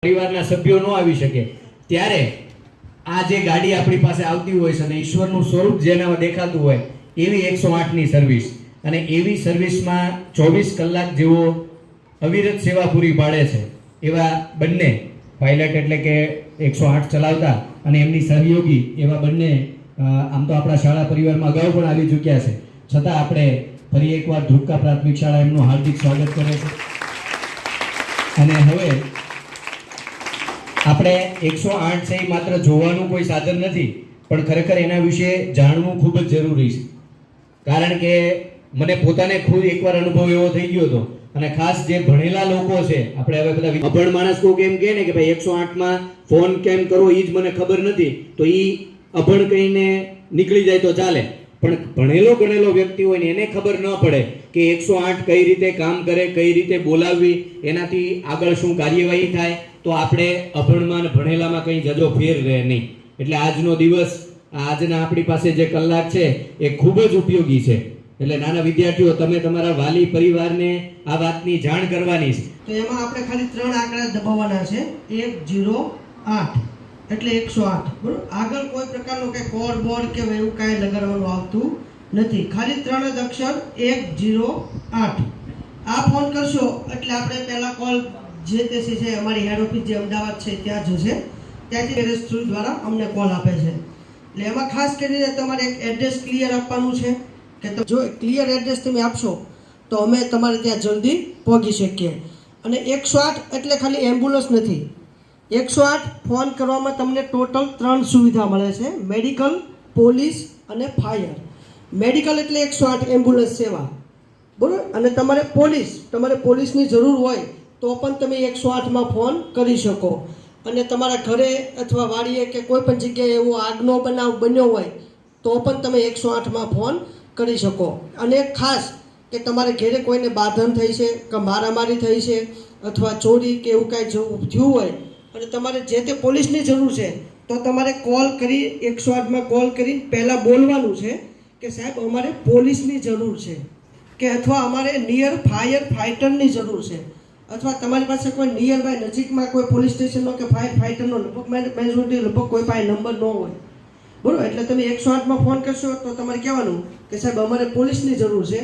પરિવારના સભ્યો ન આવી શકે ત્યારે આ જે ગાડી આપણી પાસે આવતી હોય છે અને ઈશ્વરનું સ્વરૂપ જેનામાં દેખાતું હોય એવી 108ની સર્વિસ અને એવી સર્વિસમાં 24 કલાક જેવો અવિરત સેવા પૂરી પાડે છે એવા બંને પાયલટ એટલે કે 108 ચલાવતા અને એમની સહયોગી એવા બંને આમ તો આપણા શાળા પરિવારમાં અગાઉ પણ આવી ચૂક્યા છે, છતાં આપણે ફરી એકવાર ધ્રુવકા પ્રાથમિક શાળા એમનું હાર્દિક સ્વાગત કરે છે. અને હવે આપણે 108 છે એ માત્ર જોવાનું કોઈ સાધન નથી, પણ ખરેખર એના વિશે જાણવું ખૂબ જ જરૂરી છે. કારણ કે મને પોતાને ખુદ એકવાર અનુભવ એવો થઈ ગયો હતો અને ખાસ જે ભણેલા લોકો છે, આપણે હવે બધા અભણ માણસ કોઈ કેમ કહે ને કે ભાઈ 108માં ફોન કેમ કરવો એ જ મને ખબર નથી, તો એ અભણ કહીને નીકળી જાય તો ચાલે, પણ ભણેલો ગણેલો વ્યક્તિ હોય ને એને ખબર ન પડે કે 108 કઈ રીતે કામ કરે, કઈ રીતે બોલાવવી, એનાથી આગળ શું કાર્યવાહી થાય, તો આપણે અભણમાં ભણેલામાં કંઈ જજો ફેર રહે નહીં. એટલે આજનો દિવસ, આજના આપણી પાસે જે કલાક છે એ ખૂબ જ ઉપયોગી છે. એટલે નાના વિદ્યાર્થીઓ, તમે તમારા વાલી પરિવારને આ વાતની જાણ કરવાની છે. તો એમાં આપણે ખાલી 3 આંકડા દબાવવાના છે, 108 એટલે 108, બરોબર. આગળ કોઈ પ્રકારનું કે કોડ બોર્ડ કે એવું કાંઈ લગાડવાનું આવતું નથી, ખાલી 3 જ અક્ષર 108. આ ફોન કરશો એટલે આપણે પહેલા કોલ જે તે છે અમારી હેડ ઓફિસ જે અમદાવાદ છે ત્યાં જશે, ત્યાંથી એડ્રેસ થ્રુ દ્વારા અમને કોલ આપે છે. એટલે એમાં ખાસ કરીને તમારે એક એડ્રેસ ક્લિયર આપવાનું છે કે જો ક્લિયર એડ્રેસ તમે આપશો તો અમે તમારે ત્યાં જલ્દી પહોંચી શકીએ. અને 108 એટલે ખાલી એમ્બ્યુલન્સ નથી, 108 ફોન કરવામાં તમને ટોટલ 3 સુવિધા મળે છે, મેડિકલ, પોલીસ અને ફાયર. મેડિકલ એટલે 108 એમ્બ્યુલન્સ સેવા, બરાબર. અને તમારે પોલીસની જરૂર હોય તો પણ તમે 108માં ફોન કરી શકો. અને તમારા ઘરે અથવા વાડીએ કે કોઈ પણ જગ્યાએ એવો આગનો બનાવ બન્યો હોય તો પણ તમે 108માં ફોન કરી શકો. અને ખાસ કે તમારે ઘરે કોઈને બાંધણ થઈ છે કે મારામારી થઈ છે અથવા ચોરી કે એવું કાંઈ થયું હોય અને તમારે જે તે પોલીસની જરૂર છે તો તમારે કોલ કરી 108માં કોલ કરી પહેલાં બોલવાનું છે કે સાહેબ અમારે પોલીસની જરૂર છે, કે અથવા અમારે નિયર ફાયર ફાઇટરની જરૂર છે, અથવા તમારી પાસે કોઈ નિયર બાય નજીકમાં કોઈ પોલીસ સ્ટેશનનો કે ફાયર ફાઇટરનો લગભગ કોઈ પાસે નંબર ન હોય, બરાબર. એટલે તમે 108માં ફોન કરશો તો તમારે કહેવાનું કે સાહેબ અમારે પોલીસની જરૂર છે.